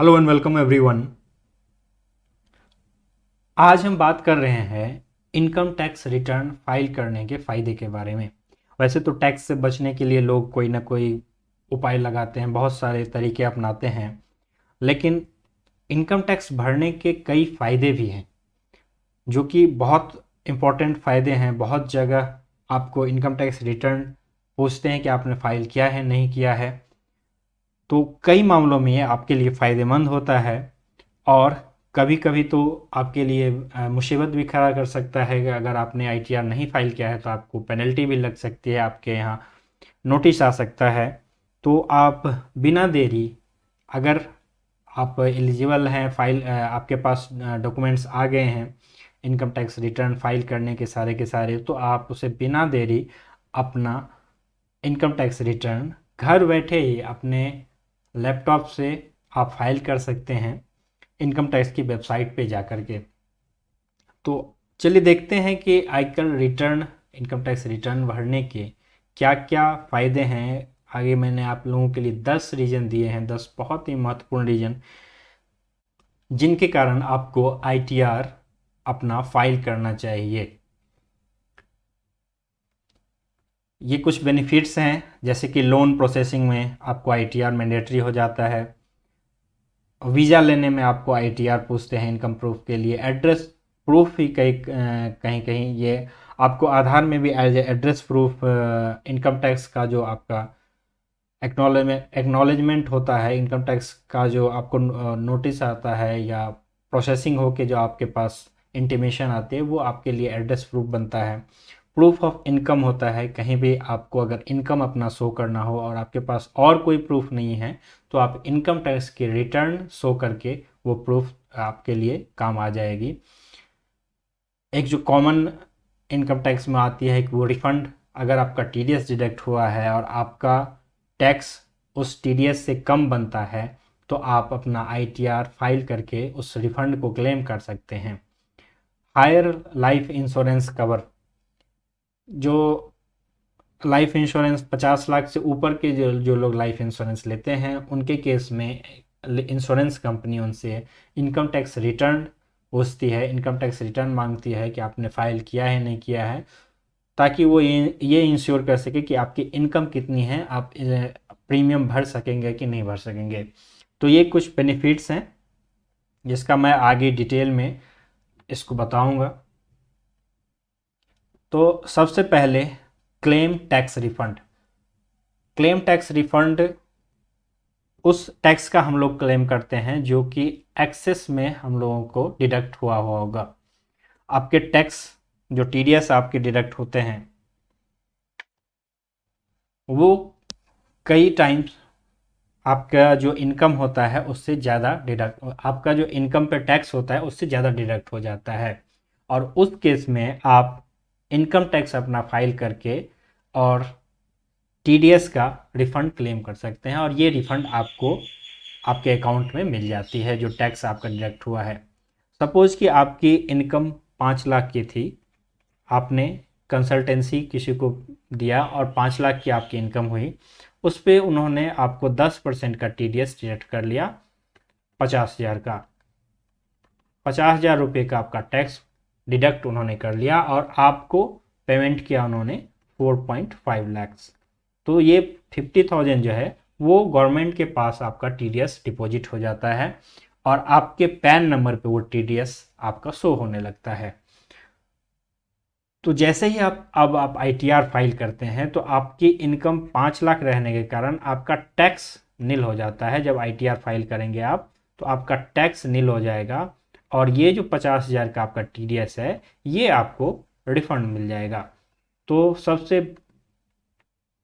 Hello and welcome everyone. आज हम बात कर रहे हैं इनकम टैक्स रिटर्न फाइल करने के फ़ायदे के बारे में। वैसे तो टैक्स से बचने के लिए लोग कोई ना कोई उपाय लगाते हैं, बहुत सारे तरीके अपनाते हैं, लेकिन इनकम टैक्स भरने के कई फ़ायदे भी हैं जो कि बहुत इम्पोर्टेंट फ़ायदे हैं। बहुत जगह आपको इनकम टैक्स रिटर्न पूछते हैं कि आपने फ़ाइल किया है नहीं किया है, तो कई मामलों में ये आपके लिए फ़ायदेमंद होता है और कभी कभी तो आपके लिए मुसीबत भी खड़ा कर सकता है कि अगर आपने आईटीआर नहीं फाइल किया है तो आपको पेनल्टी भी लग सकती है, आपके यहाँ नोटिस आ सकता है। तो आप बिना देरी, अगर आप एलिजिबल हैं, फाइल आपके पास डॉक्यूमेंट्स आ गए हैं इनकम टैक्स रिटर्न फाइल करने के सारे, तो आप उसे बिना देरी अपना इनकम टैक्स रिटर्न घर बैठे ही अपने लैपटॉप से आप फाइल कर सकते हैं इनकम टैक्स की वेबसाइट पे जा कर के। तो चलिए देखते हैं कि आयकर रिटर्न, इनकम टैक्स रिटर्न भरने के क्या क्या फ़ायदे हैं। आगे मैंने आप लोगों के लिए 10 रीज़न दिए हैं, 10 बहुत ही महत्वपूर्ण रीज़न जिनके कारण आपको आईटीआर अपना फाइल करना चाहिए। ये कुछ बेनिफिट्स हैं, जैसे कि लोन प्रोसेसिंग में आपको आईटीआर मैंडेटरी हो जाता है। वीज़ा लेने में आपको आईटीआर पूछते हैं इनकम प्रूफ के लिए। एड्रेस प्रूफ ही कहीं कहीं ये आपको आधार में भी as address proof income tax का जो आपका एक्नॉलेजमेंट होता है, इनकम टैक्स का जो आपको नोटिस आता है या प्रोसेसिंग हो के जो आपके पास इंटीमेशन आती है, वो आपके लिए एड्रेस प्रूफ बनता है। प्रूफ ऑफ इनकम होता है, कहीं भी आपको अगर इनकम अपना शो करना हो और आपके पास और कोई प्रूफ नहीं है तो आप इनकम टैक्स की रिटर्न शो करके वो प्रूफ आपके लिए काम आ जाएगी। एक जो कॉमन इनकम टैक्स में आती है एक वो रिफ़ंड, अगर आपका टीडीएस डिडक्ट हुआ है और आपका टैक्स उस टीडीएस से कम बनता है तो आप अपना आईटीआर फाइल करके उस रिफ़ंड को क्लेम कर सकते हैं। हायर लाइफ इंश्योरेंस कवर, जो लाइफ इंश्योरेंस 50 लाख से ऊपर के जो जो लोग लाइफ इंश्योरेंस लेते हैं उनके केस में इंश्योरेंस कंपनी उनसे इनकम टैक्स रिटर्न पूछती है, इनकम टैक्स रिटर्न मांगती है कि आपने फाइल किया है नहीं किया है, ताकि वो ये इंश्योर कर सके कि आपकी इनकम कितनी है, आप प्रीमियम भर सकेंगे कि नहीं भर सकेंगे। तो ये कुछ बेनिफिट्स हैं जिसका मैं आगे डिटेल में इसको बताऊंगा। तो सबसे पहले claim tax refund. Claim tax refund उस टैक्स का हम लोग क्लेम करते हैं जो कि एक्सेस में हम लोगों को डिडक्ट हुआ होगा। आपके टैक्स जो टीडीएस आपके डिडक्ट होते हैं वो कई टाइम्स आपका जो इनकम होता है उससे ज़्यादा डिडक्ट, आपका जो इनकम पे टैक्स होता है उससे ज़्यादा डिडक्ट हो जाता है, और उस केस में आप इनकम टैक्स अपना फाइल करके और टीडीएस का रिफंड क्लेम कर सकते हैं, और ये रिफंड आपको आपके अकाउंट में मिल जाती है जो टैक्स आपका डिडक्ट हुआ है। सपोज कि आपकी इनकम 5 लाख की थी, आपने कंसल्टेंसी किसी को दिया और 5 लाख की आपकी इनकम हुई, उस पर उन्होंने आपको 10% का टीडीएस डिडक्ट कर लिया, 50,000 का, 50,000 रुपये का आपका टैक्स डिडक्ट उन्होंने कर लिया और आपको पेमेंट किया उन्होंने 4.5 लैक्स। तो ये 50,000 जो है वो गवर्नमेंट के पास आपका टीडीएस डिपॉजिट हो जाता है और आपके पैन नंबर पे वो टीडीएस आपका शो होने लगता है। तो जैसे ही आप आईटीआर फाइल करते हैं तो आपकी इनकम 5 लाख रहने के कारण आपका टैक्स नील हो जाता है। जब आईटीआर फाइल करेंगे आप तो आपका टैक्स नील हो जाएगा और ये जो 50,000 का आपका टीडीएस है ये आपको रिफंड मिल जाएगा। तो सबसे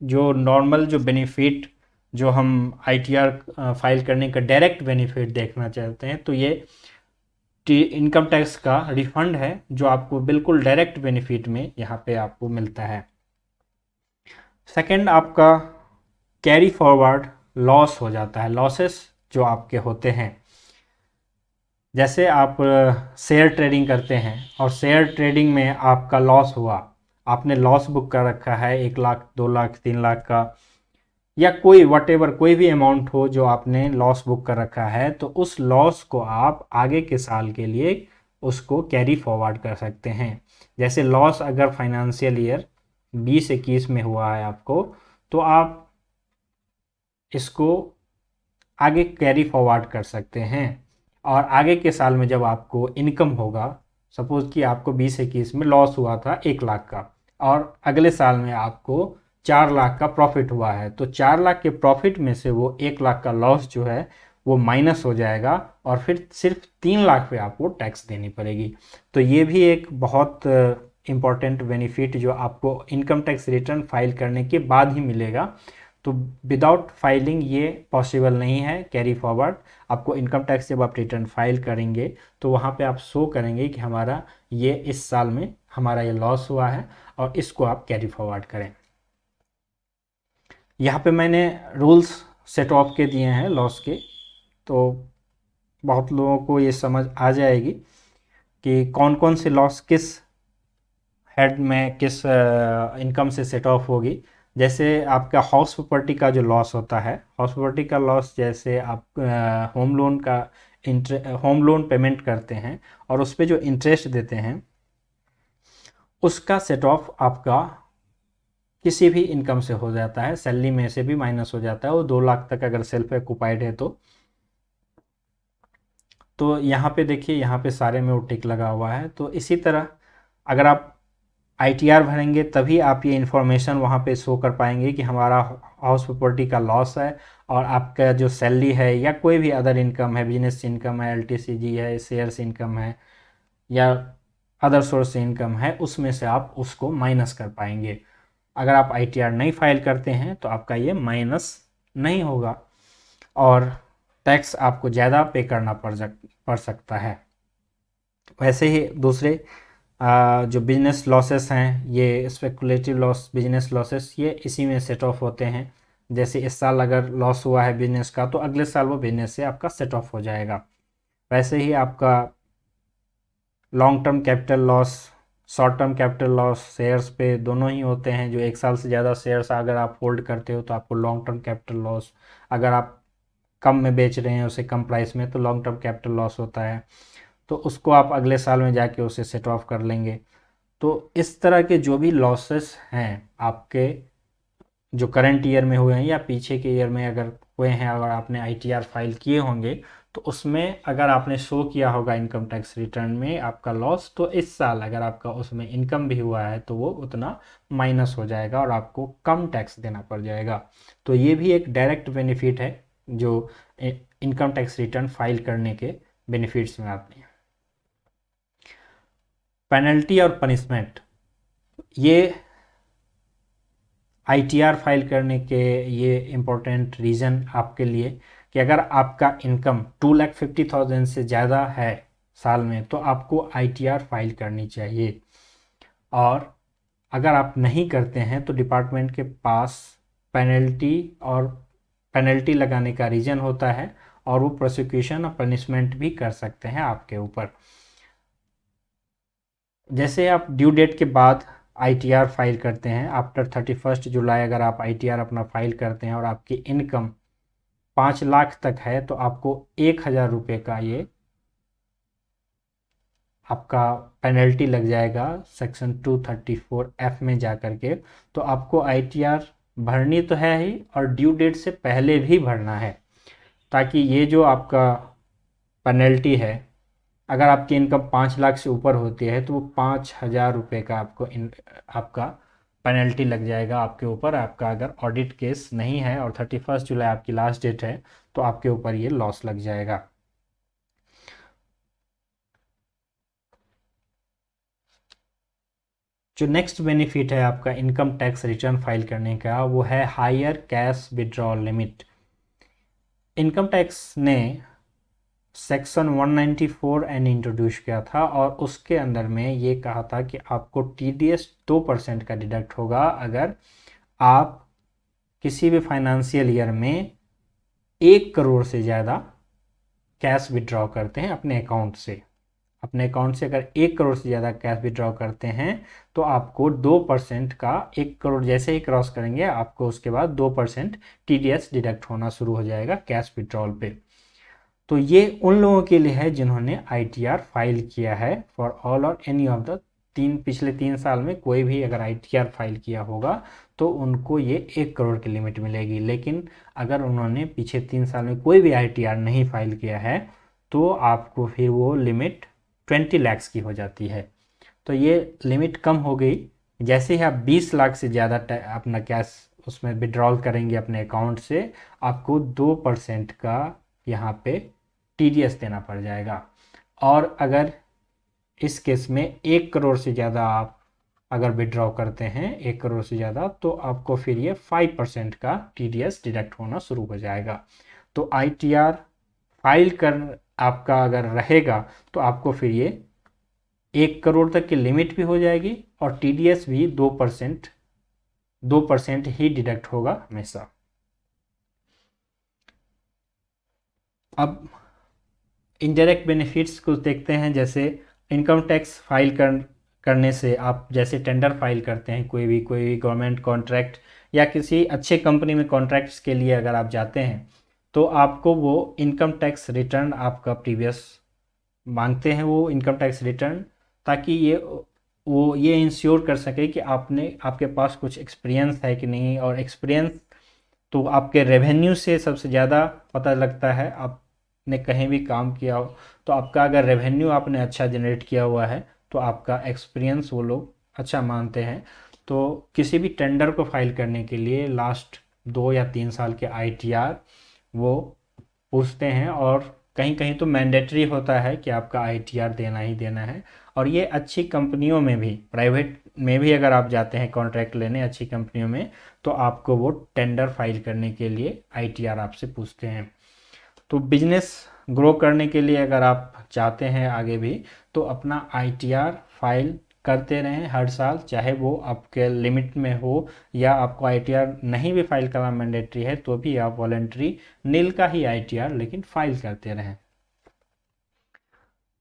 जो नॉर्मल जो बेनिफिट जो हम आईटीआर फाइल करने का डायरेक्ट बेनिफिट देखना चाहते हैं तो ये इनकम टैक्स का रिफंड है जो आपको बिल्कुल डायरेक्ट बेनिफिट में यहाँ पे आपको मिलता है। सेकंड, आपका कैरी फॉरवर्ड लॉस हो जाता है। लॉसेस जो आपके होते हैं, जैसे आप शेयर ट्रेडिंग करते हैं और शेयर ट्रेडिंग में आपका लॉस हुआ, आपने लॉस बुक कर रखा है 1 लाख 2 लाख 3 लाख का, या कोई वटेवर कोई भी अमाउंट हो जो आपने लॉस बुक कर रखा है, तो उस लॉस को आप आगे के साल के लिए उसको कैरी फॉरवर्ड कर सकते हैं। जैसे लॉस अगर फाइनेंशियल ईयर 20-21 में हुआ है आपको, तो आप इसको आगे कैरी फॉरवर्ड कर सकते हैं। और आगे के साल में जब आपको इनकम होगा, सपोज कि आपको 20-21 में लॉस हुआ था 1 लाख का, और अगले साल में आपको 4 लाख का प्रॉफिट हुआ है, तो 4 लाख के प्रॉफिट में से वो 1 लाख का लॉस जो है वो माइनस हो जाएगा, और फिर सिर्फ 3 लाख पे आपको टैक्स देनी पड़ेगी। तो ये भी एक बहुत इम्पॉर्टेंट बेनिफिट जो आपको इनकम टैक्स रिटर्न फाइल करने के बाद ही मिलेगा। तो विदाउट फाइलिंग ये पॉसिबल नहीं है कैरी फॉरवर्ड। आपको इनकम टैक्स जब आप रिटर्न फाइल करेंगे तो वहाँ पे आप शो करेंगे कि हमारा ये इस साल में हमारा ये लॉस हुआ है, और इसको आप कैरी फॉरवर्ड करें। यहाँ पे मैंने रूल्स सेट ऑफ के दिए हैं लॉस के, तो बहुत लोगों को ये समझ आ जाएगी कि कौन कौन से लॉस किस हेड में किस इनकम से सेट ऑफ होगी। जैसे आपका हाउस प्रॉपर्टी का जो लॉस होता है, हाउस प्रॉपर्टी का लॉस, जैसे आप होम लोन पेमेंट करते हैं और उस पर जो इंटरेस्ट देते हैं, उसका सेट ऑफ आपका किसी भी इनकम से हो जाता है, सैलरी में से भी माइनस हो जाता है। वो 2 लाख तक अगर सेल्फ ऑक्युपाइड है तो यहाँ पे देखिए, यहाँ पे सारे में वो टिक लगा हुआ है। तो इसी तरह अगर आप ITR भरेंगे तभी आप ये इन्फॉर्मेशन वहाँ पे शो कर पाएंगे कि हमारा हाउस प्रॉपर्टी का लॉस है, और आपका जो सैलरी है या कोई भी अदर इनकम है, बिजनेस इनकम है, LTCG है, शेयर्स इनकम है, या अदर सोर्स इनकम है, उसमें से आप उसको माइनस कर पाएंगे। अगर आप ITR नहीं फाइल करते हैं तो आपका ये माइनस नहीं होगा, और टैक्स आपको ज़्यादा पे करना पड़ सकता है। वैसे ही दूसरे जो बिजनेस लॉसेस हैं, ये स्पेकुलेटिव लॉस, बिजनेस लॉसेस, ये इसी में सेट ऑफ होते हैं। जैसे इस साल अगर लॉस हुआ है बिजनेस का, तो अगले साल वो बिजनेस से आपका सेट ऑफ हो जाएगा। वैसे ही आपका long term capital loss, short term capital loss shares पे दोनों ही होते हैं। जो 1 साल से ज़्यादा शेयर्स अगर आप होल्ड करते हो तो आपको लॉन्ग टर्म कैपिटल लॉस, अगर आप कम में बेच रहे हैं उसे कम प्राइस में, तो लॉन्ग टर्म कैपिटल लॉस होता है, तो उसको आप अगले साल में जाके उसे सेट ऑफ कर लेंगे। तो इस तरह के जो भी लॉसेस हैं आपके, जो करंट ईयर में हुए हैं या पीछे के ईयर में अगर हुए हैं, अगर आपने ITR फाइल किए होंगे, तो उसमें अगर आपने शो किया होगा इनकम टैक्स रिटर्न में आपका लॉस, तो इस साल अगर आपका उसमें इनकम भी हुआ है तो वो उतना माइनस हो जाएगा और आपको कम टैक्स देना पड़ जाएगा। तो ये भी एक डायरेक्ट बेनिफिट है जो इनकम टैक्स रिटर्न फाइल करने के बेनिफिट्स में आते हैं। पेनल्टी और पनिशमेंट, ये ITR फाइल करने के ये इम्पोर्टेंट रीज़न आपके लिए कि अगर आपका इनकम 2,50,000 से ज़्यादा है साल में, तो आपको ITR फाइल करनी चाहिए। और अगर आप नहीं करते हैं तो डिपार्टमेंट के पास पेनल्टी और पेनल्टी लगाने का रीज़न होता है, और वो प्रोसिक्यूशन और पनिशमेंट भी कर सकते हैं आपके ऊपर। जैसे आप ड्यू डेट के बाद ITR फाइल करते हैं, आफ्टर 31 जुलाई अगर आप ITR अपना फाइल करते हैं और आपकी इनकम 5 लाख तक है, तो आपको 1,000 रुपये का ये आपका पेनल्टी लग जाएगा सेक्शन 234F में जा कर के। तो आपको ITR भरनी तो है ही, और ड्यू डेट से पहले भी भरना है, ताकि ये जो आपका पेनल्टी है, अगर आपकी इनकम 5 लाख से ऊपर होती है तो वो 5,000 रुपये का आपका पेनल्टी लग जाएगा आपके ऊपर। आपका अगर ऑडिट केस नहीं है और 31 जुलाई आपकी लास्ट डेट है, तो आपके ऊपर ये लॉस लग जाएगा। जो नेक्स्ट बेनिफिट है आपका इनकम टैक्स रिटर्न फाइल करने का, वो है higher cash withdrawal limit. Income tax ने सेक्शन 194 एन इंट्रोड्यूस किया था, और उसके अंदर में ये कहा था कि आपको TDS 2% का डिडक्ट होगा अगर आप किसी भी फाइनेंशियल ईयर में 1 करोड़ से ज़्यादा कैश विड्रॉ करते हैं अपने अकाउंट से। अपने अकाउंट से अगर 1 करोड़ से ज़्यादा कैश विड्रॉ करते हैं तो आपको 2% का, 1 करोड़ जैसे ही क्रॉस करेंगे आपको उसके बाद 2% TDS डिडक्ट होना शुरू हो जाएगा कैश विड्रॉल पे। तो ये उन लोगों के लिए है जिन्होंने ITR फाइल किया है फॉर ऑल और एनी ऑफ द पिछले 3 साल में कोई भी अगर ITR फाइल किया होगा तो उनको ये 1 करोड़ की लिमिट मिलेगी। लेकिन अगर उन्होंने पिछले 3 साल में कोई भी ITR नहीं फाइल किया है तो आपको फिर वो लिमिट 20 लाख की हो जाती है। तो ये लिमिट कम हो गई। जैसे ही आप 20 लाख से ज़्यादा अपना कैश उसमें विड्रॉल करेंगे अपने अकाउंट से, आपको 2% का यहाँ पे TDS देना पड़ जाएगा। और अगर इस केस में 1 करोड़ से ज़्यादा आप अगर विड्रॉ करते हैं 1 करोड़ से ज़्यादा, तो आपको फिर ये 5% का TDS डिडक्ट होना शुरू हो जाएगा। तो ITR फाइल कर आपका अगर रहेगा तो आपको फिर ये 1 करोड़ तक की लिमिट भी हो जाएगी और TDS भी 2% ही डिडक्ट होगा हमेशा। अब इनडायरेक्ट बेनिफिट्स को देखते हैं। जैसे इनकम टैक्स फाइल करने से आप जैसे टेंडर फाइल करते हैं, कोई भी गवर्नमेंट कॉन्ट्रैक्ट या किसी अच्छे कंपनी में कॉन्ट्रैक्ट्स के लिए अगर आप जाते हैं तो आपको वो इनकम टैक्स रिटर्न आपका प्रीवियस मांगते हैं, वो इनकम टैक्स रिटर्न, ताकि ये इंश्योर कर सके कि आपके पास कुछ एक्सपीरियंस है कि नहीं। और एक्सपीरियंस तो आपके रेवेन्यू से सबसे ज़्यादा पता लगता है। आपने कहीं भी काम किया हो तो आपका अगर रेवेन्यू आपने अच्छा जनरेट किया हुआ है तो आपका एक्सपीरियंस वो लोग अच्छा मानते हैं। तो किसी भी टेंडर को फाइल करने के लिए लास्ट 2 या 3 साल के ITR वो पूछते हैं, और कहीं कहीं तो मैंडेटरी होता है कि आपका ITR देना ही देना है। और ये अच्छी कंपनियों में भी, प्राइवेट में भी अगर आप जाते हैं कॉन्ट्रैक्ट लेने अच्छी कंपनियों में, तो आपको वो टेंडर फाइल करने के लिए ITR आपसे पूछते हैं। तो बिजनेस ग्रो करने के लिए अगर आप चाहते हैं आगे भी, तो अपना ITR फाइल करते रहें हर साल, चाहे वो आपके लिमिट में हो या आपको ITR नहीं भी फाइल करना मैंडेटरी है तो भी आप वॉलेंट्री नील का ही ITR लेकिन फाइल करते रहें।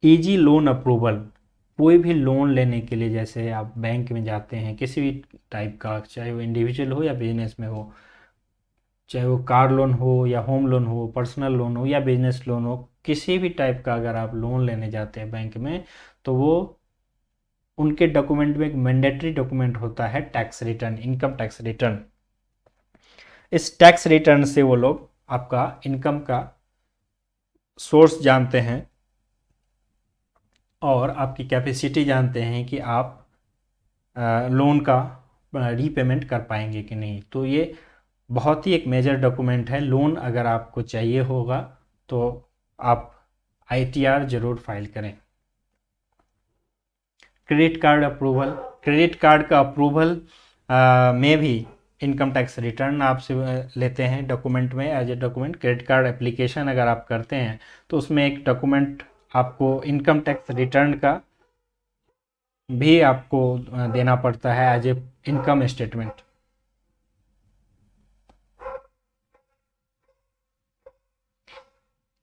इजी लोन अप्रूवल, कोई भी लोन लेने के लिए जैसे आप बैंक में जाते हैं किसी भी टाइप का, चाहे वो इंडिविजुअल हो या बिजनेस में हो, चाहे वो कार लोन हो या होम लोन हो, पर्सनल लोन हो या बिजनेस लोन हो, किसी भी टाइप का अगर आप लोन लेने जाते हैं बैंक में तो वो उनके डॉक्यूमेंट में एक मैंडेटरी डॉक्यूमेंट होता है tax return, income tax return. इस टैक्स रिटर्न से वो लोग आपका इनकम का सोर्स जानते हैं और आपकी कैपेसिटी जानते हैं कि आप लोन का रीपेमेंट कर पाएंगे कि नहीं। तो ये बहुत ही एक मेजर डॉक्यूमेंट है। लोन अगर आपको चाहिए होगा तो आप ITR ज़रूर फाइल करें। Credit card approval, credit card का अप्रूवल में भी इनकम टैक्स रिटर्न आपसे लेते हैं डॉक्यूमेंट में, as a document. Credit card application अगर आप करते हैं तो उसमें एक डॉक्यूमेंट आपको इनकम टैक्स रिटर्न का भी आपको देना पड़ता है as a income statement.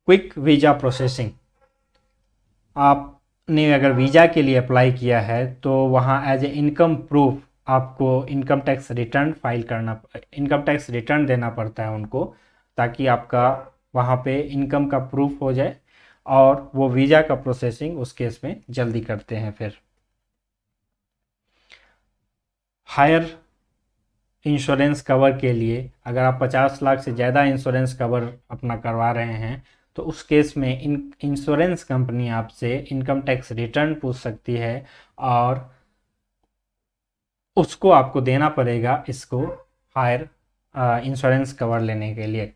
Quick visa processing, आपने अगर वीज़ा के लिए अप्लाई किया है तो वहाँ एज ए इनकम प्रूफ आपको इनकम टैक्स रिटर्न देना पड़ता है उनको, ताकि आपका वहाँ पे इनकम का प्रूफ हो जाए और वो वीज़ा का प्रोसेसिंग उस केस में जल्दी करते हैं। फिर हायर इंश्योरेंस कवर के लिए अगर आप 50 लाख से ज़्यादा इंश्योरेंस कवर अपना करवा रहे हैं तो उस केस में इंश्योरेंस कंपनी आपसे इनकम टैक्स रिटर्न पूछ सकती है और उसको आपको देना पड़ेगा इसको हायर इंश्योरेंस कवर लेने के लिए।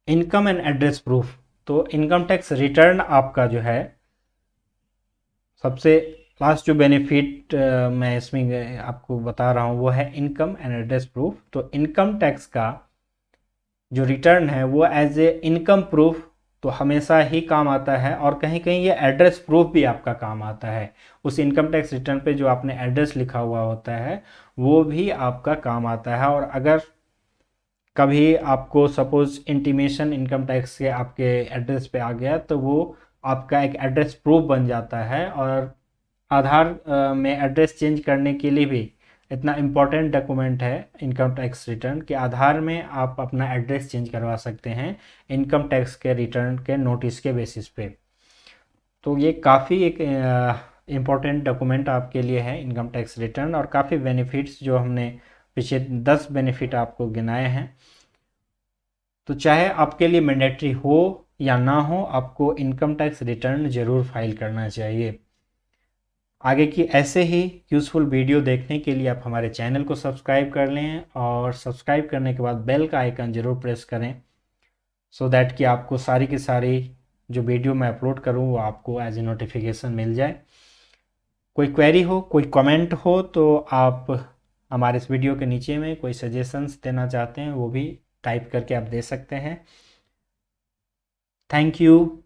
इनकम एंड एड्रेस प्रूफ, तो इनकम टैक्स रिटर्न आपका जो है सबसे लास्ट जो बेनिफिट मैं इसमें आपको बता रहा हूँ वो है इनकम एंड एड्रेस प्रूफ। तो इनकम टैक्स का जो रिटर्न है वो एज ए इनकम प्रूफ तो हमेशा ही काम आता है, और कहीं कहीं ये एड्रेस प्रूफ भी आपका काम आता है। उस इनकम टैक्स रिटर्न पे जो आपने एड्रेस लिखा हुआ होता है वो भी आपका काम आता है। और अगर कभी आपको सपोज इंटीमेशन इनकम टैक्स के आपके एड्रेस पे आ गया, तो वो आपका एक एड्रेस प्रूफ बन जाता है। और आधार में एड्रेस चेंज करने के लिए भी इतना इम्पोर्टेंट डॉक्यूमेंट है इनकम टैक्स रिटर्न कि आधार में आप अपना एड्रेस चेंज करवा सकते हैं इनकम टैक्स के रिटर्न के नोटिस के बेसिस पे। तो ये काफ़ी एक इम्पोर्टेंट डॉक्यूमेंट आपके लिए है इनकम टैक्स रिटर्न, और काफ़ी बेनिफिट्स जो हमने पिछले 10 बेनिफिट आपको गिनाए हैं। तो चाहे आपके लिए मैंडेटरी हो या ना हो, आपको इनकम टैक्स रिटर्न ज़रूर फाइल करना चाहिए। आगे की ऐसे ही यूज़फुल वीडियो देखने के लिए आप हमारे चैनल को सब्सक्राइब कर लें, और सब्सक्राइब करने के बाद बेल का आइकन ज़रूर प्रेस करें, सो दैट कि आपको सारी की सारी जो वीडियो मैं अपलोड करूं वो आपको एज ए नोटिफिकेशन मिल जाए। कोई क्वेरी हो, कोई कमेंट हो, तो आप हमारे इस वीडियो के नीचे में कोई सजेशंस देना चाहते हैं वो भी टाइप करके आप दे सकते हैं। Thank you.